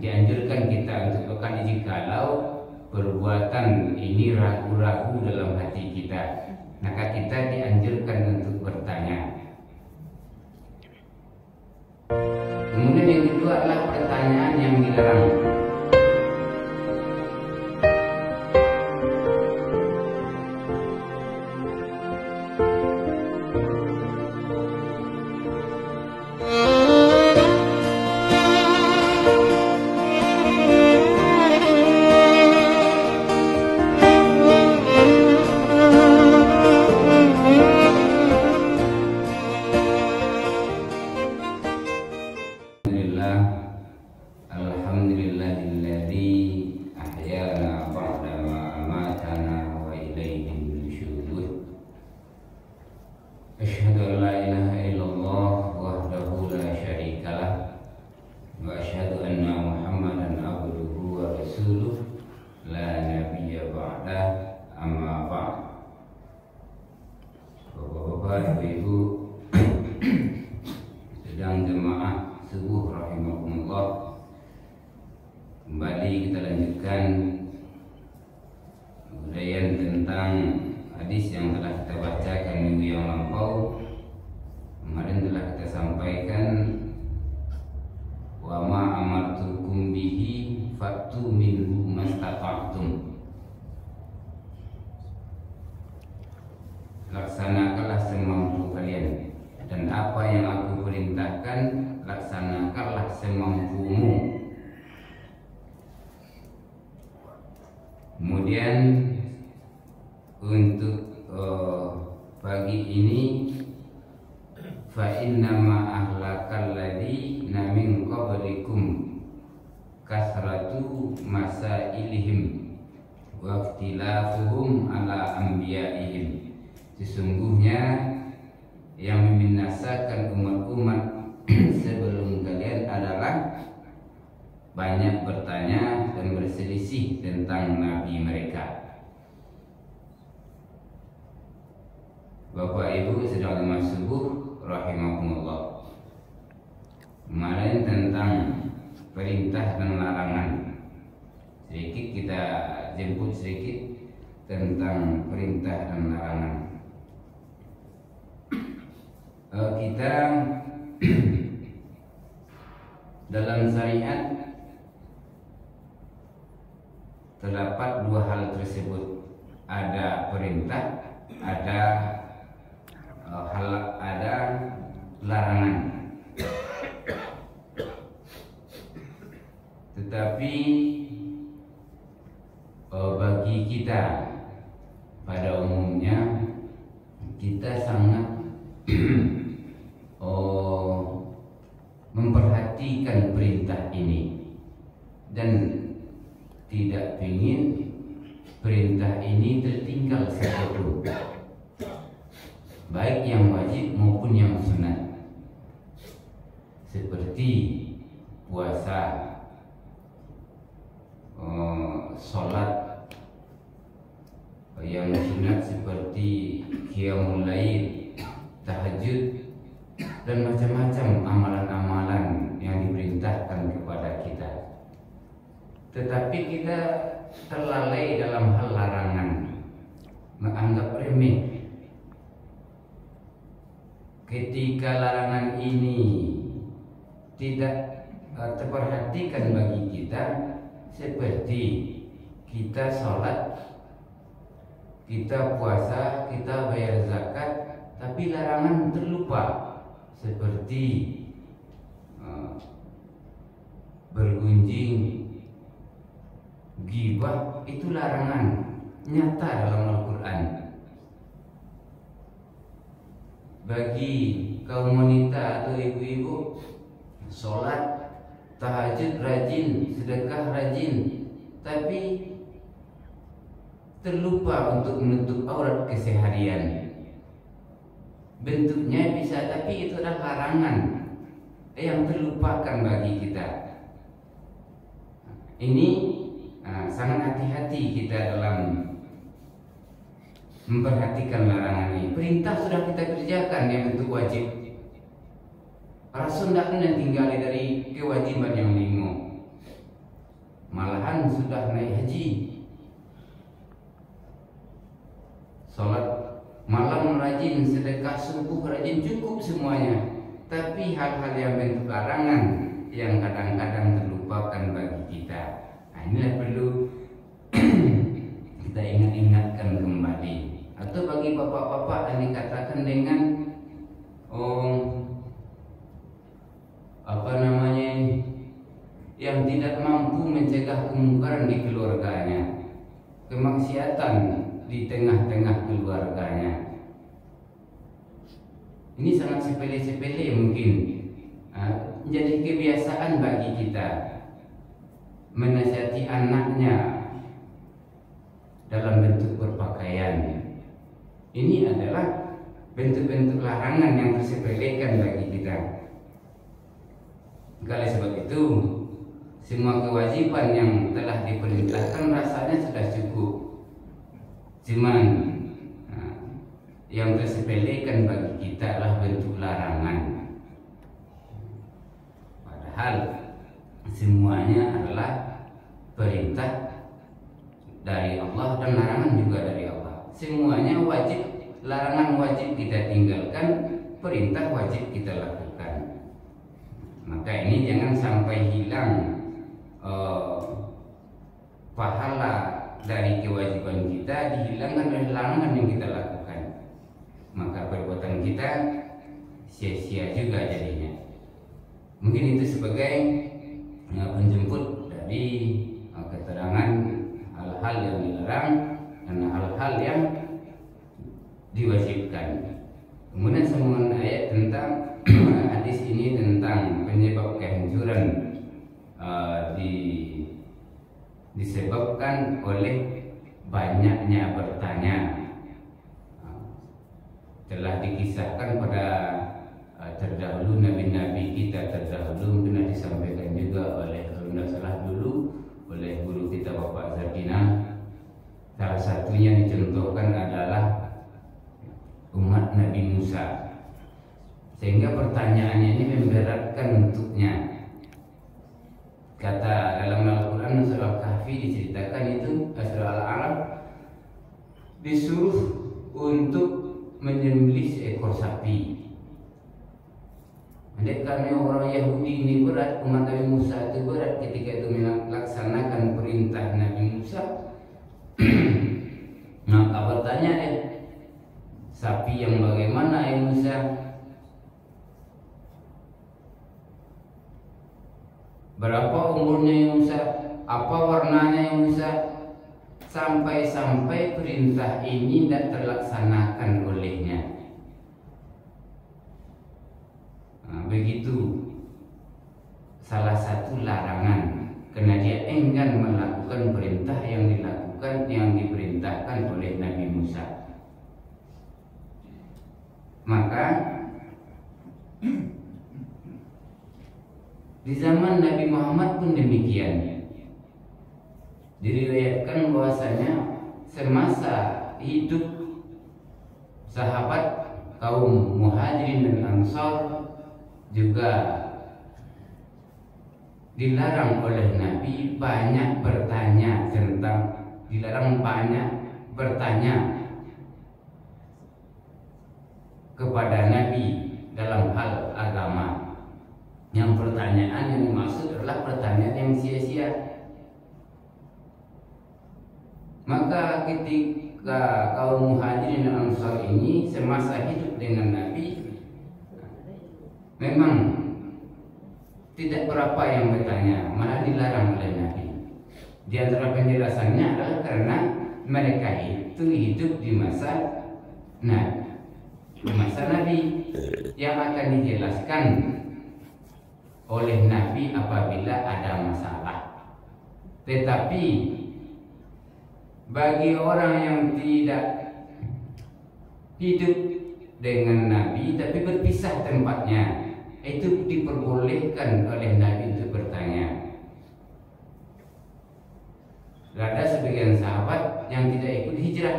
dianjurkan kita untuk akan jikalau perbuatan ini ragu-ragu dalam hati kita, maka kita dianjurkan untuk bertanya. Kemudian yang kedua adalah pertanyaan yang dilarang. Alhamdulillahilladzi ahyana ba'dama amatana wa ilaihi nusyur. Asyhadu an la ilaha illallah wahdahu la syarikalah wa asyhadu anna Muhammadan abduhu wa rasuluh la nabiyya ba'da, amma ba'd. Bapak-bapak, ibu-ibu sedang jemaah subuh rahimakumullah, kembali kita lanjutkan uraian tentang hadis yang telah kita bacakan minggu yang lampau. Kemarin telah kita sampaikan wa ma amartukum bihi fatu minhu mastata'tum. Laksanakanlah semampu kalian, dan apa yang aku perintahkan laksanakanlah semampumu. Kemudian untuk pagi ini, fa innama ahlakal ladzina min qablikum kasratu masailihim wa ikhtilafuhum ala anbiya'ihim. Sesungguhnya yang membinasakan umat-umat sebelum kalian adalah banyak bertanya dan berselisih tentang nabi mereka. Bapak Ibu sedang jemaah subuh rahimakumullah, kemarin tentang perintah dan larangan, sedikit kita jemput sedikit tentang perintah dan larangan. Kita dalam syariat terdapat dua hal tersebut, ada perintah, ada larangan. Tetapi bagi kita pada umumnya, kita sangat memperhatikan perintah ini dan tidak ingin perintah ini tertinggal satu, baik yang wajib maupun yang sunat, seperti puasa, sholat, yang sunat seperti qiyamul lail, tahajud, dan macam-macam amalan-amalan yang diperintahkan kepada kita. Tetapi kita terlalai dalam hal larangan, menganggap remeh. Ketika larangan ini tidak terperhatikan bagi kita, seperti kita sholat, kita puasa, kita bayar zakat, tapi larangan terlupa, seperti bergunjing, ghibah, itu larangan nyata dalam Al-Quran. Bagi kaum wanita atau ibu-ibu, sholat, tahajud rajin, sedekah rajin, tapi terlupa untuk menutup aurat keseharian. Bentuknya bisa, tapi itu adalah larangan yang terlupakan bagi kita. Ini sangat hati-hati kita dalam memperhatikan larangan ini. Perintah sudah kita kerjakan yang bentuk wajib. Rasul tidak pernah tinggal dari kewajiban yang 5. malahan sudah naik haji. Sholat malam rajin, sedekah subuh rajin, cukup semuanya. Tapi hal-hal yang bentuk larangan yang kadang-kadang terlupakan bagi kita, inilah perlu kita ingat-ingatkan kembali. Atau bagi bapak-bapak yang dikatakan dengan yang tidak mampu mencegah kemungkaran di keluarganya, kemaksiatan di tengah-tengah keluarganya. Ini sangat sepele-sepele mungkin, menjadi kebiasaan bagi kita menasihati anaknya dalam bentuk berpakaian. Ini adalah bentuk-bentuk larangan yang tersepelekan bagi kita. Oleh sebab itu, semua kewajiban yang telah diperintahkan rasanya sudah cukup. Cuman yang tersepelekan bagi kita adalah bentuk larangan. Padahal semuanya adalah perintah dari Allah dan larangan juga dari Allah. Semuanya wajib, larangan wajib kita tinggalkan, perintah wajib kita lakukan. Maka ini jangan sampai hilang pahala dari kewajiban kita, dihilangkan oleh larangan yang kita lakukan. Maka perbuatan kita sia-sia juga jadinya. Mungkin itu sebagai penjemput dari keterangan hal-hal yang dilarang dan hal-hal yang diwajibkan. Kemudian semua ayat tentang hadis ini tentang penyebab kehancuran disebabkan oleh banyaknya bertanya. Telah dikisahkan pada terdahulu nabi-nabi kita terdahulu, pernah disampaikan juga oleh, kalau tidak salah dulu, oleh guru kita Bapak Zardina. Salah satunya dicontohkan adalah umat Nabi Musa, sehingga pertanyaannya ini memberatkan untuknya. Kata dalam Al-Quran surah Kahfi diceritakan itu, surah Al-A'raf, disuruh untuk menyembelih seekor sapi. Andai karena orang Yahudi ini berat, umat Nabi Musa itu berat ketika itu melaksanakan perintah Nabi Musa. Maka bertanya deh, sapi yang bagaimana ya Musa? Berapa umurnya ya Musa? Apa warnanya ya Musa? Sampai-sampai perintah ini tidak terlaksanakan olehnya. Begitu salah satu larangan, karena dia enggan melakukan perintah yang diperintahkan oleh Nabi Musa. Maka di zaman Nabi Muhammad pun demikian. Diriwayatkan bahwasanya semasa hidup sahabat kaum Muhajirin dan Ansar juga dilarang oleh Nabi banyak bertanya kepada Nabi dalam hal agama. Yang pertanyaan yang dimaksud adalah pertanyaan yang sia-sia. Maka ketika kaum Muhajirin dan Ansar ini semasa hidup dengan Nabi, memang tidak berapa yang bertanya, malah dilarang oleh Nabi. Di antara penjelasannya adalah karena mereka itu hidup di masa Nabi yang akan dijelaskan oleh Nabi apabila ada masalah. Tetapi bagi orang yang tidak hidup dengan Nabi tapi berpisah tempatnya, itu diperbolehkan oleh Nabi untuk bertanya. Ada sebagian sahabat yang tidak ikut hijrah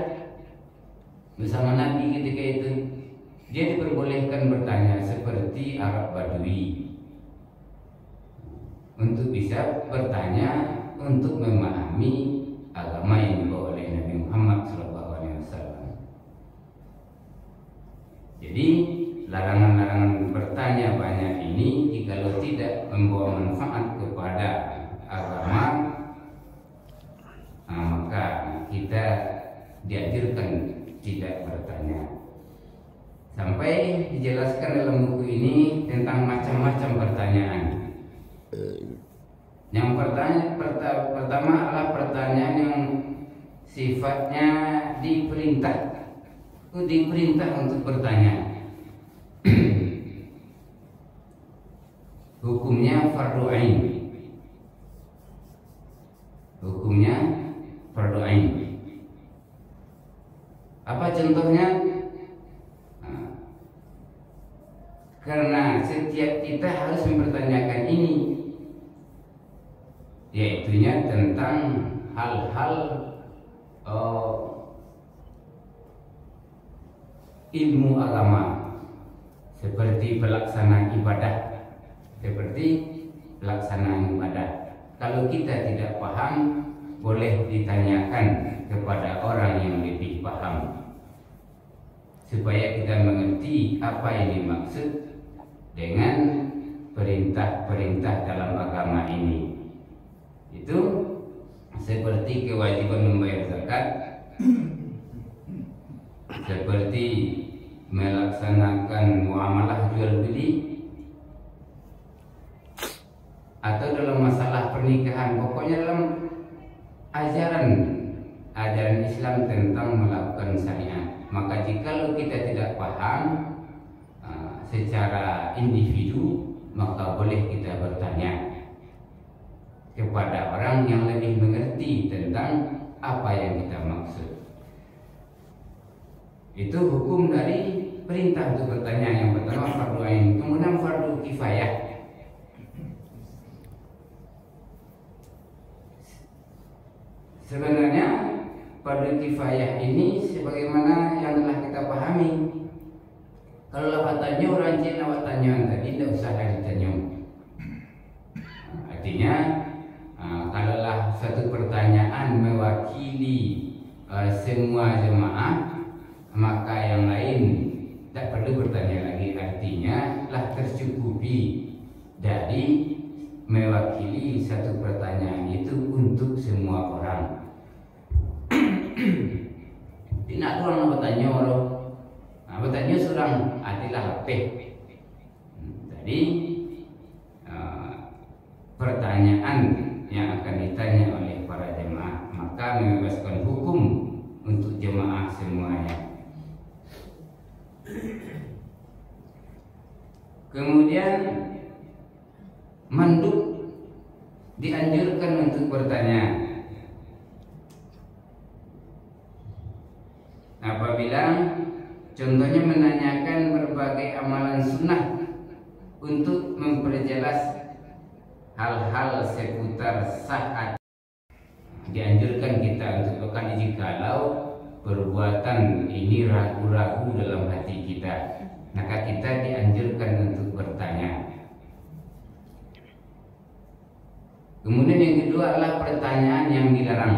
bersama Nabi ketika itu, dia diperbolehkan bertanya seperti Arab Badui, untuk bisa bertanya untuk memahami agama yang dibawa oleh Nabi Muhammad SAW. Jadi larangan-larangan bertanya banyak ini jikalau tidak membawa manfaat kepada agama, maka kita dianjurkan tidak bertanya. Sampai dijelaskan dalam buku ini tentang macam-macam pertanyaan. Yang pertama adalah pertanyaan yang sifatnya diperintah untuk bertanya. Hukumnya fardu ain. Hukumnya fardu ain. Apa contohnya? Karena setiap kita harus mempertanyakan ini, yaitunya tentang hal-hal ilmu agama, seperti pelaksanaan ibadah. Kalau kita tidak paham, boleh ditanyakan kepada orang yang lebih paham, supaya kita mengerti apa yang dimaksud dengan perintah-perintah dalam agama ini. Itu seperti kewajiban membayar zakat, seperti melaksanakan muamalah jual beli, atau dalam masalah pernikahan. Pokoknya dalam ajaran Islam tentang melakukan syariat. Maka jikalau kita tidak paham secara individu, maka boleh kita bertanya kepada orang yang lebih mengerti tentang apa yang kita maksud. Itu hukum dari perintah untuk bertanya. Yang pertama fardu ain, kemudian fardu kifayah. Sebenarnya fardu kifayah ini sebagaimana yang telah kita pahami. Kalau awak tanya orang Cina, awak tanya tadi, tidak usah ditanya. Artinya kalaulah satu pertanyaan mewakili semua jemaah, maka yang lain tak perlu bertanya lagi. Artinya telah tercukupi dari mewakili satu pertanyaan itu untuk semua orang. Tidak orang bertanya orang, bertanya seorang adalah apa? Jadi pertanyaan yang akan ditanya oleh para jemaah, maka membebaskan hukum untuk jemaah semuanya. Kemudian mandub dianjurkan untuk bertanya apabila contohnya menanyakan berbagai amalan sunnah untuk memperjelas hal-hal seputar saat. Dianjurkan kita untuk bertanya jikalau perbuatan ini ragu-ragu dalam hati kita, maka kita dianjurkan untuk bertanya. Kemudian yang kedua adalah pertanyaan yang dilarang.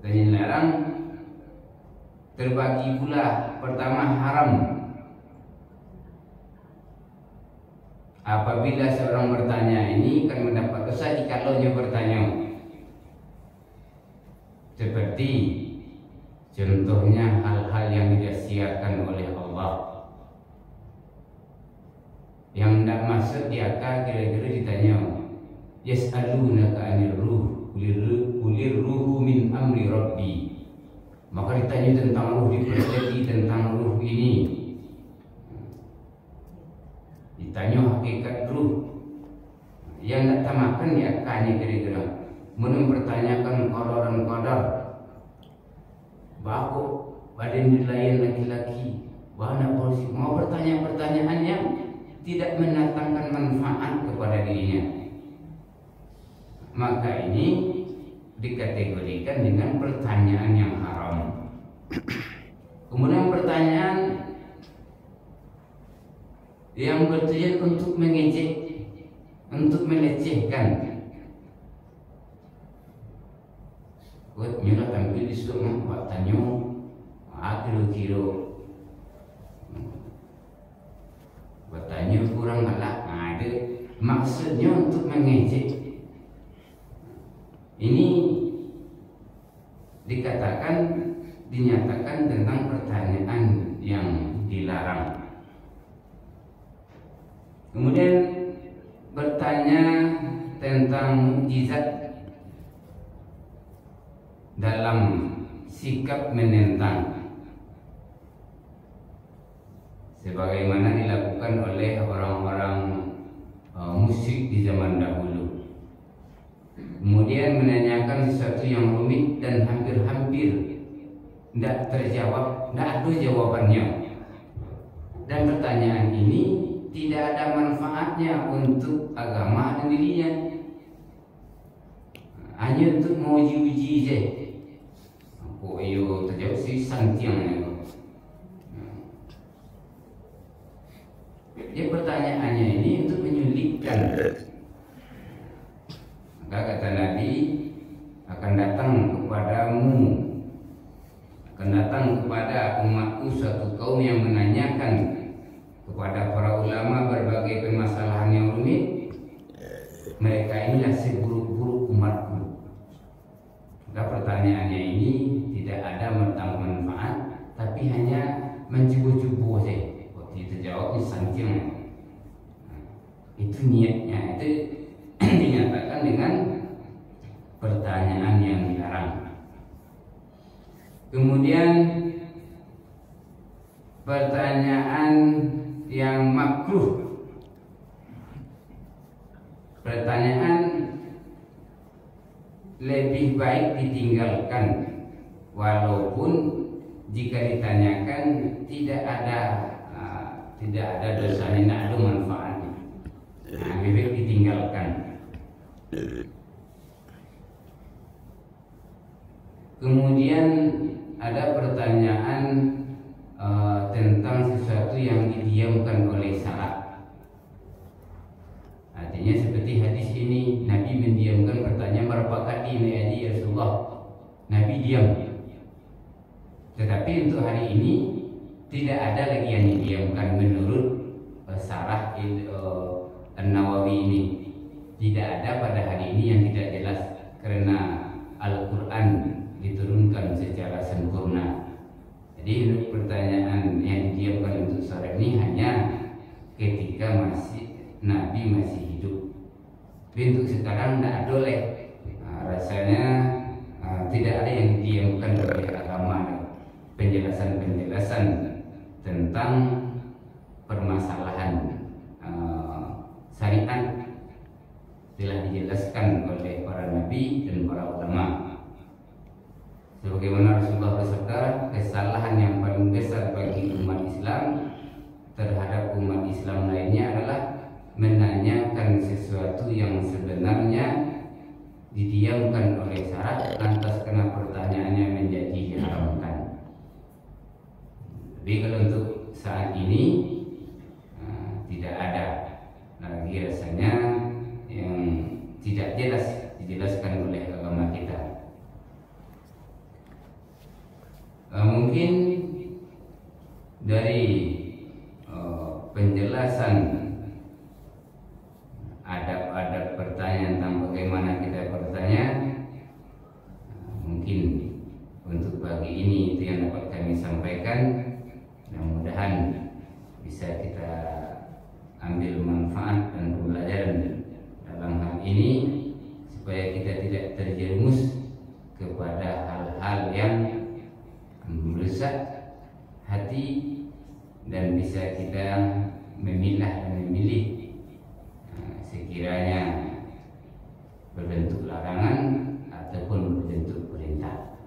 Dan yang dilarang terbagi pula. Pertama, haram. Apabila seorang bertanya ini akan mendapat dosa jikalau dia bertanya. Seperti contohnya hal-hal yang dirahsiakan oleh Allah, yang tidak masuk di akal. Kira-kira ditanya, yas'alunaka 'anir ruh, qulir ruhu min amri rabbi. Maka ditanya tentang ruh, dipercayai tentang ruh ini. Ditanya hakikat ruh, yang tak tamakan di akalnya kira-kira. Mempertanyakan qadar dan qadar, baku badan lain laki-laki, anak polisi. Mau bertanya pertanyaan yang tidak mendatangkan manfaat kepada dirinya, maka ini dikategorikan dengan pertanyaan yang haram. Kemudian pertanyaan yang bertujuan untuk mengejek untuk melecehkan. Buat nyuruh tampil di semua buat tanyo, kilo-kilo, buat tanyo kurang galak. Ada maksudnya untuk mengejek. Ini dinyatakan tentang pertanyaan yang dilarang. Kemudian bertanya tentang mukjizat dalam sikap menentang, sebagaimana dilakukan oleh orang-orang musyrik di zaman dahulu. Kemudian menanyakan sesuatu yang rumit dan hampir-hampir tidak terjawab, tidak ada jawabannya. Dan pertanyaan ini tidak ada manfaatnya untuk agama dan dirinya, hanya untuk menguji-uji saja. Kok iyo terjawab si santiang itu. Jadi pertanyaannya ini untuk menyulitkan. Maka kata Nabi, akan datang kepada umatku suatu kaum yang menanyakan kepada para ulama berbagai permasalahan yang rumit. Mereka inilah seburuk-buruk umatku. Maka pertanyaannya ini tidak ada manfaat, tapi hanya mencubu-cubu saja. Waktu itu jawab santiang. Itu niatnya, itu dinyatakan dengan pertanyaan yang dilarang. Kemudian pertanyaan yang makruh. Pertanyaan lebih baik ditinggalkan, walaupun jika ditanyakan tidak ada dosanya, tidak ada manfaatnya. Lebih baik ditinggalkan. Kemudian ada pertanyaan tentang sesuatu yang didiamkan oleh syarak. Artinya seperti hadis ini, Nabi mendiamkan pertanyaan berapa kali ya Rasulullah. Nabi diam. Tetapi untuk hari ini tidak ada lagi yang didiamkan menurut syarah An-Nawawi ini. Tidak ada pada hari ini yang tidak jelas, karena Al-Quran diturunkan secara sempurna. Jadi untuk pertanyaan yang didiamkan untuk syarat ini hanya ketika Nabi masih hidup. Tapi untuk sekarang tidak ada oleh. Rasanya tidak ada yang didiamkan oleh agama. Penjelasan-penjelasan tentang permasalahan syariat telah dijelaskan oleh para nabi dan para ulama. Sebagaimana Rasulullah bersabda, kesalahan yang paling besar bagi umat Islam terhadap umat Islam lainnya adalah menanyakan sesuatu yang sebenarnya didiamkan oleh syarat, lantas karena pertanyaannya menjadi diharamkan. Tapi kalau untuk saat ini tidak ada lagi rasanya yang tidak jelas dijelaskan oleh agama kita. Mungkin dari penjelasan adab-adab pertanyaan tentang bagaimana kita bertanya, mungkin untuk pagi ini itu yang dapat kami sampaikan. Mudah-mudahan bisa kita ambil manfaat dan pembelajaran dalam hal ini, supaya kita tidak terjerumus kepada hal-hal yang merusak hati, dan bisa kita memilah dan memilih sekiranya berbentuk larangan ataupun berbentuk perintah.